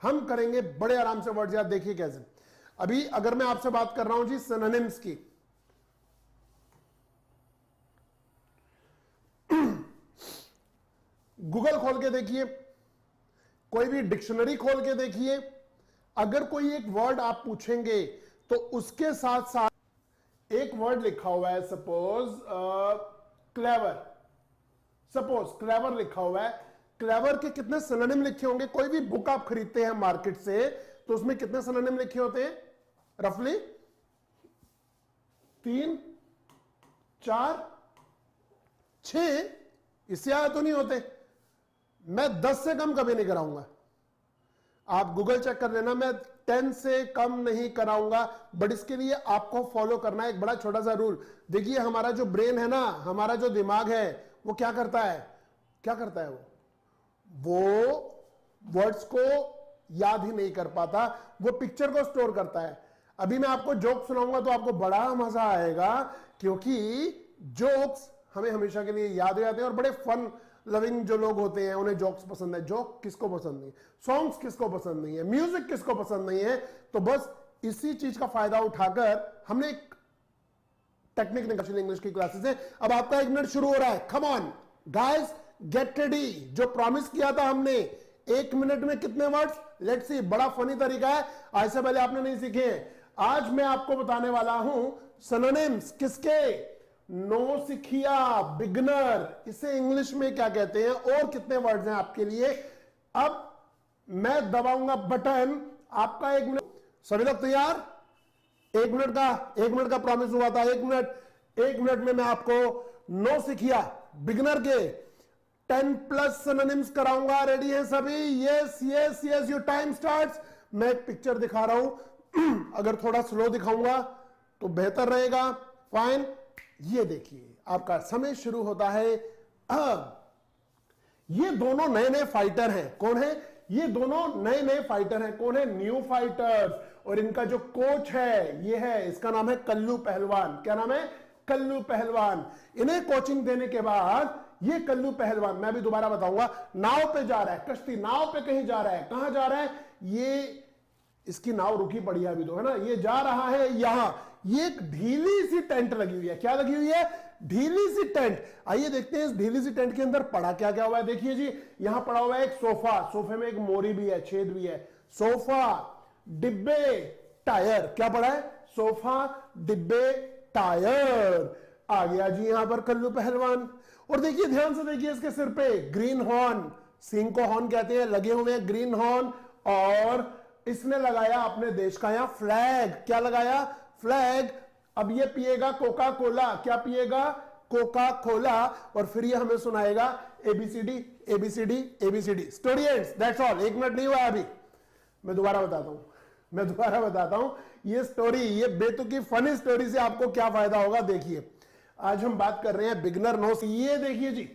हम करेंगे बड़े आराम से वर्ड याद। देखिए कैसे, अभी अगर मैं आपसे बात कर रहा हूं जी सिनोनिम्स की, गूगल खोल के देखिए, कोई भी डिक्शनरी खोल के देखिए, अगर कोई एक वर्ड आप पूछेंगे तो उसके साथ साथ एक वर्ड लिखा हुआ है, सपोज क्लेवर, सपोज क्लेवर लिखा हुआ है, क्लेवर के कितने सिनोनिम लिखे होंगे? कोई भी बुक आप खरीदते हैं मार्केट से तो उसमें कितने सिनोनिम लिखे होते हैं? रफली 3, 4, 6, इससे ज्यादा तो नहीं होते। मैं 10 से कम कभी नहीं कराऊंगा, आप गूगल चेक कर लेना, मैं 10 से कम नहीं कराऊंगा। बट इसके लिए आपको फॉलो करना है एक बड़ा छोटा सा रूल। देखिए हमारा जो ब्रेन है ना, हमारा जो दिमाग है, वो क्या करता है, क्या करता है? वो वर्ड्स को याद ही नहीं कर पाता, वो पिक्चर को स्टोर करता है। अभी मैं आपको जोक सुनाऊंगा तो आपको बड़ा मजा आएगा, क्योंकि जोक्स हमें हमेशा के लिए याद हो जाते हैं। और बड़े फन लविंग जो लोग होते हैं उन्हें जोक्स पसंद है। जोक किसको पसंद नहीं? सॉन्ग्स किसको पसंद नहीं है? म्यूजिक किसको पसंद नहीं है? तो बस इसी चीज का फायदा उठाकर हमने एक टेक्निक निकाली इंग्लिश की क्लासेस है। अब आपका 1 मिनट शुरू हो रहा है। Come on guys, get ready. जो प्रॉमिस किया था हमने 1 मिनट में कितने वर्ड्स, लेट्स सी। बड़ा फनी तरीका है, आज से पहले आपने नहीं सीखे हैं। आज मैं आपको बताने वाला हूं सिनोनिम्स किसके, नौसिखिया, बिगनर, इसे इंग्लिश में क्या कहते हैं, और कितने वर्ड्स हैं आपके लिए। अब मैं दबाऊंगा बटन, आपका 1 मिनट। सभी लोग तैयार? 1 मिनट का प्रॉमिस हुआ था। 1 मिनट में मैं आपको नौसिखिया, बिगनर के 10+ सिनोनिम्स कराऊंगा। रेडी है सभी? Yes yes yes, your time starts. मैं एक पिक्चर दिखा रहा हूं, अगर थोड़ा स्लो दिखाऊंगा तो बेहतर रहेगा। फाइन, ये देखिए आपका समय शुरू होता है अब। ये दोनों नए नए फाइटर हैं। कौन है ये दोनों नए नए फाइटर हैं? कौन है? New fighters. और इनका जो कोच है ये है, इसका नाम है कल्लू पहलवान। क्या नाम है? कल्लू पहलवान। इन्हें कोचिंग देने के बाद ये कल्लू पहलवान, मैं भी दोबारा बताऊंगा, नाव पे जा रहा है, कश्ती नाव पे कहीं जा रहा है। कहां जा रहा है? ये इसकी नाव रुकी पड़ी है अभी तो, है ना। ये जा रहा है यहां, ये एक ढीली सी टेंट लगी हुई है। क्या लगी हुई है? ढीली सी टेंट। आइए देखते हैं इस ढीली सी टेंट के अंदर पड़ा क्या क्या हुआ है। देखिए जी, यहां पड़ा हुआ है एक सोफा, सोफे में एक मोरी भी है, छेद भी है। सोफा, डिब्बे, टायर। क्या पड़ा है? सोफा, डिब्बे, टायर। आ गया जी यहां पर कल्लू पहलवान। और देखिए, ध्यान से देखिए, इसके सिर पे ग्रीन हॉर्न, सिंह को हॉर्न कहते हैं, लगे हुए हैं ग्रीन हॉर्न। और इसने लगाया अपने देश का यहां फ्लैग। क्या लगाया? फ्लैग। अब ये पिएगा कोका कोला। क्या पिएगा? Coca Cola. और फिर ये हमें सुनाएगा A B C D A B C D A B C D. Story ends, that's all. 1 minute नहीं हुआ अभी, मैं दोबारा बताता हूं ये स्टोरी, ये बेतुकी फनी स्टोरी से आपको क्या फायदा होगा। देखिए, आज हम बात कर रहे हैं बिगनर नोस। ये देखिए जी,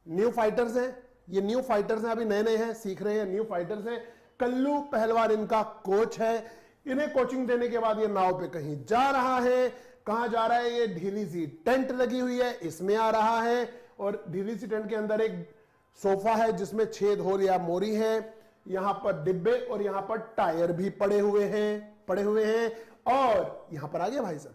न्यू फाइटर्स हैं, ये न्यू फाइटर्स हैं, अभी नए नए हैं, सीख रहे हैं, न्यू फाइटर्स हैं। कल्लू पहलवान इनका कोच है। इन्हें कोचिंग देने के बाद ये नाव पे कहीं जा रहा है। कहां जा रहा है? ये ढीली सी टेंट लगी हुई है, इसमें आ रहा है। और ढीली सी टेंट के अंदर एक सोफा है जिसमें छेद होल या मोरी है। यहां पर डिब्बे और यहां पर टायर भी पड़े हुए हैं। और यहां पर आ गया भाई साहब,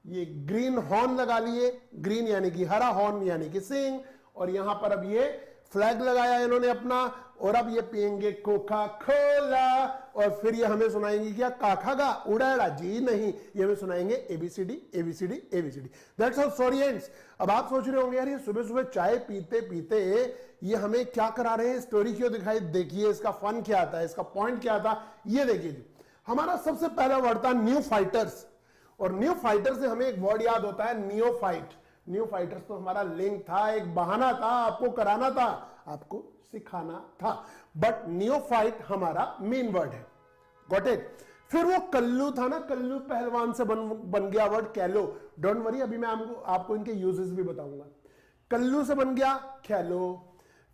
ये ग्रीन हॉर्न लगा लिए, ग्रीन यानी कि हरा, हॉर्न यानी कि सिंह। और यहां पर अब ये फ्लैग लगाया इन्होंने अपना। और अब ये पिएंगे कोका कोला। और फिर ये हमें सुनाएंगे क्या? काखागा उड़ाड़ा जी नहीं, ये हमें सुनाएंगे A B C D A B C D A B C D. That's all, story ends. अब आप सोच रहे होंगे यार, ये सुबह सुबह चाय पीते पीते ये हमें क्या करा रहे हैं, स्टोरी क्यों दिखाई? देखिए इसका फन क्या आता है, इसका पॉइंट क्या था। ये देखिए जी, हमारा सबसे पहला वर्ड था न्यू फाइटर्स। और न्यू फाइटर से हमें एक वर्ड याद होता है, नियोफाइट। न्यू फाइटर्स तो हमारा लिंक था, एक बहाना था, आपको कराना था, आपको सिखाना था। बट नियोफाइट हमारा मेन वर्ड है। Got it? फिर वो कल्लू था ना, कल्लू पहलवान से बन गया वर्ड कैलो। डोंट वरी, अभी मैं आपको इनके यूजेस भी बताऊंगा। कल्लू से बन गया खेलो।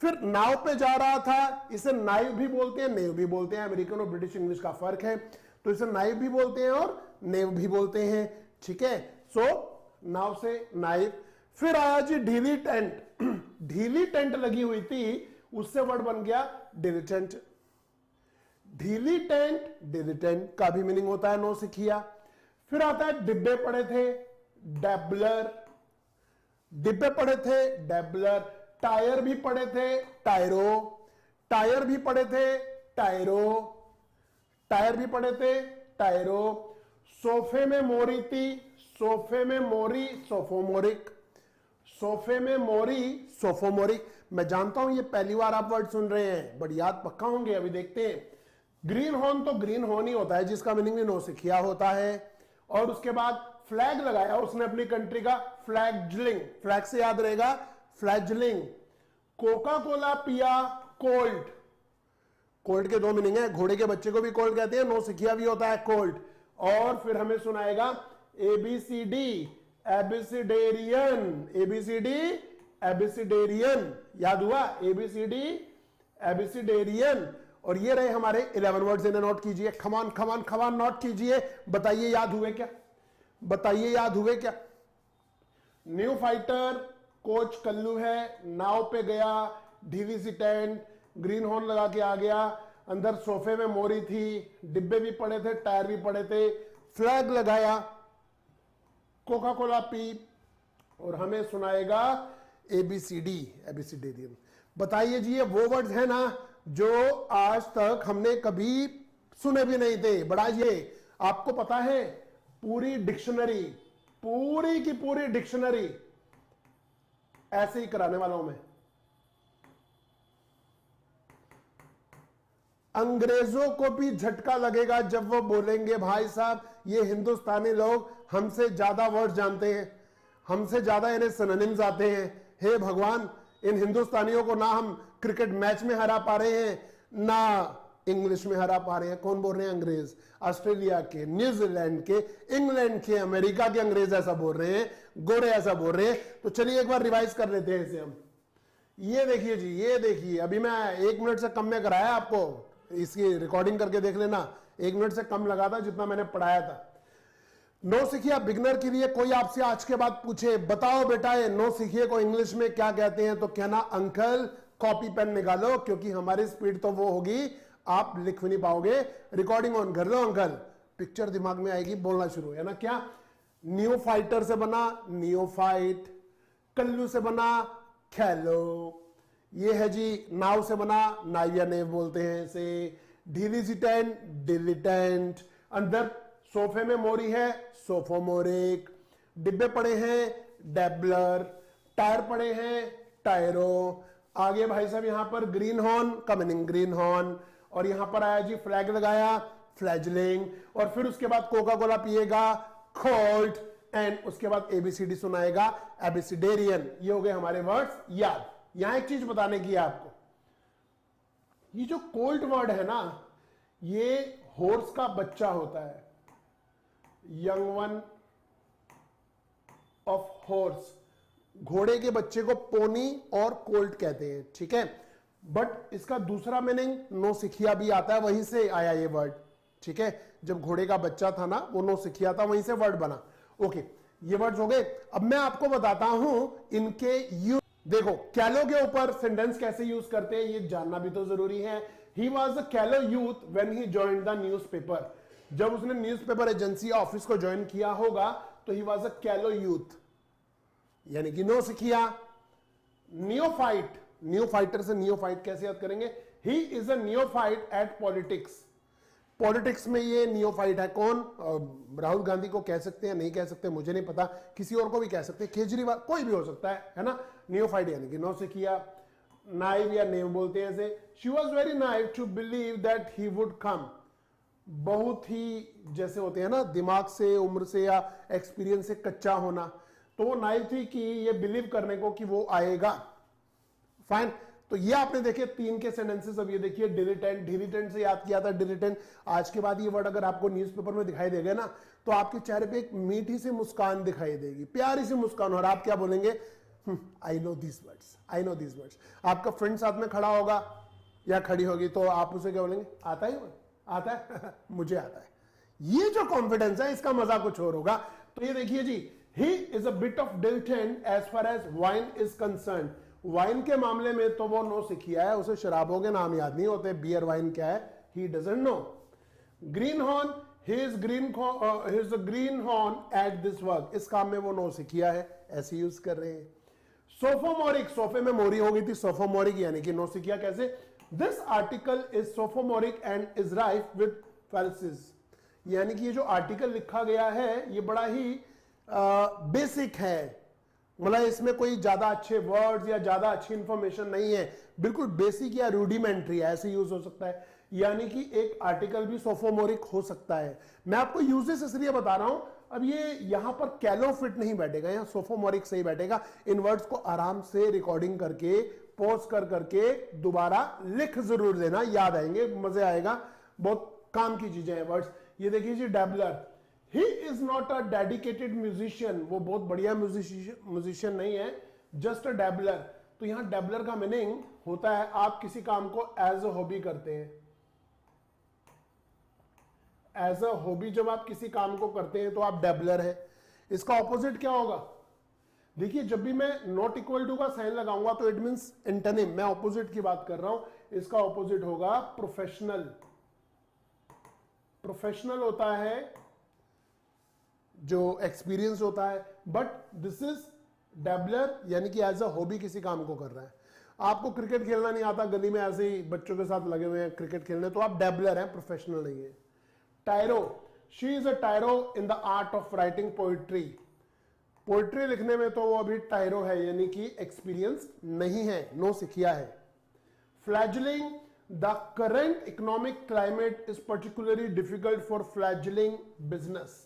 फिर नाव पे जा रहा था, इसे नाइव भी बोलते हैं, नेव भी बोलते हैं। अमेरिकन और ब्रिटिश इंग्लिश का फर्क है, तो इसे नाइव भी बोलते हैं और नेव भी बोलते हैं। ठीक है, सो नाव से नाइव। फिर आया जी ढीली टेंट। ढीली टेंट लगी हुई थी, उससे वर्ड बन गया डिलिजेंट। ढीलीटेंट, डिलीटेंट का भी मीनिंग होता है नौसिखिया। फिर आता है डिब्बे पड़े थे, डेबलर, डिब्बे पड़े थे, डेबलर। टायर भी पड़े थे, टायरो, टायर भी पड़े थे, टायरो, टायर भी पड़े थे, टायरो। सोफे में मोरी थी, सोफे में मोरी, सोफोमोरिक, सोफे में मोरी, सोफोमोरिक। मैं जानता हूं ये पहली बार आप वर्ड सुन रहे हैं, बट याद पक्का होंगे, अभी देखते हैं। ग्रीन हॉर्न तो ग्रीन हॉर्न ही होता है, जिसका मीनिंग भी नौसिखिया होता है। और उसके बाद फ्लैग लगाया उसने अपनी कंट्री का, फ्लैगजिलिंग, फ्लैग से याद रहेगा, फ्लैगजिलिंग। कोका कोला पिया, कोल्ड, कोल्ड के दो मीनिंग है, घोड़े के बच्चे को भी कोल्ड कहते हैं, नौसिखिया भी होता है कोल्ड। और फिर हमें सुनाएगा एबीसीडी, एबिसिडेरियन, एबीसीडी एबिसिडेरियन, याद हुआ, एबीसीडी एबिसिडेरियन। और ये रहे हमारे 11 वर्ड्स, इन्हें नोट कीजिए, खमान खमान खमान नोट कीजिए, बताइए याद हुए क्या, बताइए याद हुए क्या। न्यू फाइटर, कोच कल्लू है, नाव पे गया, ढीली सी टेंट, ग्रीन हॉर्न लगा के आ गया, अंदर सोफे में मोरी थी, डिब्बे भी पड़े थे, टायर भी पड़े थे, फ्लैग लगाया, कोका कोला पी, और हमें सुनाएगा एबीसीडी, एबिसिडेरियन। बताइए जी, ये वो वर्ड्स है ना जो आज तक हमने कभी सुने भी नहीं थे। बड़ा ये आपको पता है, पूरी डिक्शनरी, पूरी की पूरी डिक्शनरी ऐसे ही कराने वाला हूं मैं। अंग्रेजों को भी झटका लगेगा जब वो बोलेंगे भाई साहब ये हिंदुस्तानी लोग हमसे ज्यादा वर्ड जानते हैं, हमसे ज्यादा इन्हें सिनोनिम्स आते हैं। हे भगवान, इन हिंदुस्तानियों को ना हम क्रिकेट मैच में हरा पा रहे हैं, ना इंग्लिश में हरा पा रहे हैं। कौन बोल रहे हैं? अंग्रेज, ऑस्ट्रेलिया के, न्यूजीलैंड के, इंग्लैंड के, अमेरिका के अंग्रेज ऐसा बोल रहे हैं, गोरे ऐसा बोल रहे हैं। तो चलिए एक बार रिवाइज कर लेते हैं इसे हम। ये देखिए जी, ये देखिए, अभी मैं 1 मिनट से कम में कराया आपको, इसकी रिकॉर्डिंग करके देख लेना, 1 मिनट से कम लगा था जितना मैंने पढ़ाया था। नौसिखिया बिगनर के लिए कोई आपसे आज के बाद पूछे बताओ बेटा ये नौसिखिया को इंग्लिश में क्या कहते हैं, तो कहना अंकल कॉपी पेन निकालो, क्योंकि हमारी स्पीड तो वो होगी आप लिख भी नहीं पाओगे। रिकॉर्डिंग ऑन कर लो अंकल, पिक्चर दिमाग में आएगी, बोलना शुरू है ना। क्या न्यू फाइटर से बना नियोफाइट, कल्लू से बना खेलो, ये है जी नाव से बना नाव या नेव बोलते हैं इसे, ढीली सी टेंट डिलीटेंट, अंदर सोफे में मोरी है सोफोमोरिक, डिब्बे पड़े हैं डेबलर, टायर पड़े हैं टायरो। आगे भाई साहब यहां पर ग्रीन हॉर्न का मीनिंग ग्रीन हॉर्न, और यहां पर आया जी फ्लैग लगाया फ्लैजलिंग, और फिर उसके बाद कोका कोला पिएगा कोल्ड, एंड उसके बाद एबीसीडी सुनाएगा एबिसिडेरियन। ये हो गए हमारे वर्ड्स याद। यहां एक चीज बताने की है आपको, ये जो कोल्ड वर्ड है ना, ये हॉर्स का बच्चा होता है, यंग वन ऑफ हॉर्स। घोड़े के बच्चे को पोनी और कोल्ट कहते हैं, ठीक है। बट इसका दूसरा मीनिंग नौसिखिया भी आता है, वहीं से आया ये वर्ड, ठीक है। जब घोड़े का बच्चा था ना, वो नौसिखिया था, वहीं से वर्ड बना। ओके, ये वर्ड्स हो गए। अब मैं आपको बताता हूं इनके यूज। देखो कैलो के ऊपर सेंटेंस कैसे यूज करते हैं ये जानना भी तो जरूरी है। ही वॉज अ कैलो youth when he joined the newspaper. जब उसने न्यूज़पेपर एजेंसी ऑफिस को ज्वाइन किया होगा तो ही वॉज अ कैलो यूथ, यानी कि नौसिखिया। नियोफाइट, नियोफाइटर से नियोफाइट कैसे याद करेंगे? He is a neophyte at politics. Politics में ये नियोफाइट है कौन? राहुल गांधी को कह सकते हैं, नहीं कह सकते मुझे नहीं पता, किसी और को भी कह सकते हैं, केजरीवाल, कोई भी हो सकता है ना। नियोफाइट यानी कि नौसिखिया। नाइव या नेव बोलते हैं इसे। She was very naive to believe that he would come. बहुत ही जैसे होते हैं ना दिमाग से, उम्र से या एक्सपीरियंस से कच्चा होना, तो वो नाइव थी कि ये बिलीव करने को कि वो आएगा। फाइन, तो ये आपने देखे 3 के सेंटेंसेस। अब ये देखिए डिलीटेंट, डिलीटेंट से याद किया था डिलीटेंट। आज के बाद ये वर्ड अगर आपको न्यूज़पेपर में दिखाई देगा ना, तो आपके चेहरे पे एक मीठी सी मुस्कान दिखाई देगी, प्यारी सी मुस्कान, और आप क्या बोलेंगे? I know this words, I know this words. आपका फ्रेंड साथ में खड़ा होगा या खड़ी होगी, तो आप उसे क्या बोलेंगे? आता ही आता है मुझे आता है। ये जो कॉन्फिडेंस है इसका मजा कुछ और होगा। तो ये देखिए जी, he is a bit of dilettante as far as wine is concern. Wine के मामले में तो वो नौसिखिया है, उसे शराबों के नाम याद नहीं होते, बियर वाइन क्या है, he doesn't know. greenhorn, his greenhorn at this work, इस काम में वो नो से किया है, ऐसे यूज कर रहे हैं. सोफोमोरिक, सोफे में मोरी हो गई थी, सोफोमोरिक यानी कि नो से किया. कैसे? This article is sophomoric and is rife with fallacies, यानी कि ये जो आर्टिकल लिखा गया है ये बड़ा ही बेसिक है, मतलब इसमें कोई ज्यादा अच्छे वर्ड्स या ज्यादा अच्छी इंफॉर्मेशन नहीं है, बिल्कुल बेसिक या रूडिमेंट्री है, ऐसे यूज हो सकता है. यानी कि एक आर्टिकल भी सोफोमोरिक हो सकता है. मैं आपको यूजेस इसलिए बता रहा हूं, अब ये यहां पर कैलो फिट नहीं बैठेगा, यहां सोफोमोरिक सही बैठेगा. इन वर्ड्स को आराम से रिकॉर्डिंग करके पॉज कर करके दोबारा लिख जरूर देना, याद आएंगे, मजे आएगा, बहुत काम की चीजें हैं वर्ड्स. ये देखिए जी, dabbler, he is not a dedicated musician, वो बहुत बढ़िया म्यूजिशियन नहीं है, जस्ट अ डैबलर. तो यहां डैबलर का मीनिंग होता है आप किसी काम को एज अ हॉबी करते हैं. एज अ हॉबी जब आप किसी काम को करते हैं तो आप डैबलर है. इसका ऑपोजिट क्या होगा? देखिए, जब भी मैं नॉट इक्वल टू का साइन लगाऊंगा तो इट मींस एंटोनिम, मैं ऑपोजिट की बात कर रहा हूं. इसका ऑपोजिट होगा प्रोफेशनल. प्रोफेशनल होता है जो एक्सपीरियंस होता है, बट दिस इज डैबलर, यानी कि एज अ हॉबी किसी काम को कर रहा है. आपको क्रिकेट खेलना नहीं आता, गली में ऐसे ही बच्चों के साथ लगे हुए हैं क्रिकेट खेलने, तो आप डैबलर हैं, प्रोफेशनल नहीं है. Tyro, she is a tyro in the art of writing poetry. Poetry लिखने में तो वो अभी टायरो है, यानी कि एक्सपीरियंस नहीं है, नो से किया है. Fledgling, the current economic climate is particularly difficult for fledgling business.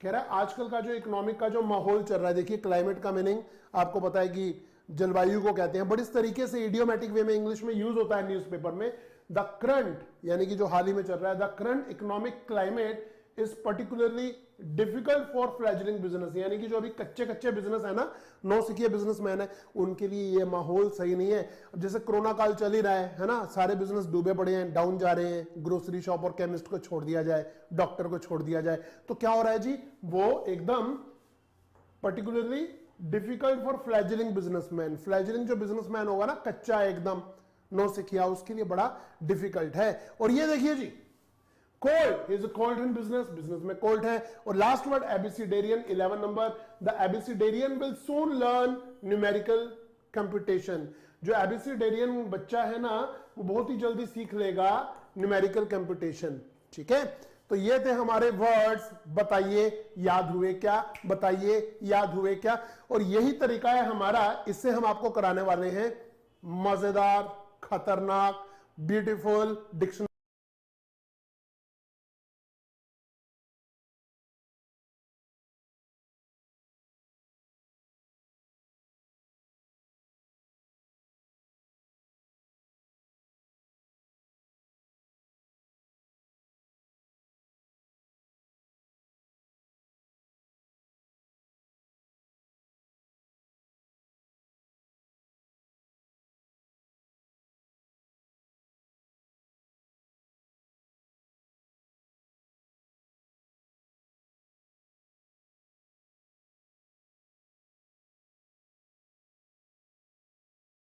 कह रहा है आजकल का जो इकोनॉमिक का जो माहौल चल रहा है, देखिए क्लाइमेट का मीनिंग आपको पता है कि जलवायु को कहते हैं, बड़ी इस तरीके से इडियोमैटिक वे में इंग्लिश में यूज होता है न्यूज़पेपर में. द करंट यानी कि जो हाल ही में चल रहा है, the current economic climate is particularly difficult for fledgling business, यानी कि जो अभी कच्चे बिजनेस है ना, नौसिखिए बिजनेसमैन है, उनके लिए ये माहौल सही नहीं है. अब जैसे कोरोना काल चल ही रहा है ना, सारे बिजनेस डूबे पड़े हैं, डाउन जा रहे हैं. ग्रोसरी शॉप और केमिस्ट को छोड़ दिया जाए, डॉक्टर को छोड़ दिया जाए, तो क्या हो रहा है जी, वो एकदम पर्टिकुलरली डिफिकल्ट फॉर फ्लैजलिंग बिजनेसमैन. फ्लैजलिंग जो बिजनेसमैन होगा ना, कच्चा है एकदम, नौसिखिया, उसके लिए बड़ा डिफिकल्ट है. और ये देखिए जी, cold is cold in business, business में कोल्ड है. और last word abecedarian, 11 number, the abecedarian will soon learn numerical computation. जो एबिसिडेरियन बच्चा है ना, वो बहुत ही जल्दी सीख लेगा न्यूमेरिकल कंप्यूटेशन. ठीक है, तो ये थे हमारे वर्ड्स. बताइए याद हुए क्या? बताइए याद हुए क्या? और यही तरीका है हमारा, इससे हम आपको कराने वाले हैं मजेदार, खतरनाक, ब्यूटीफुल डिक्शनरी.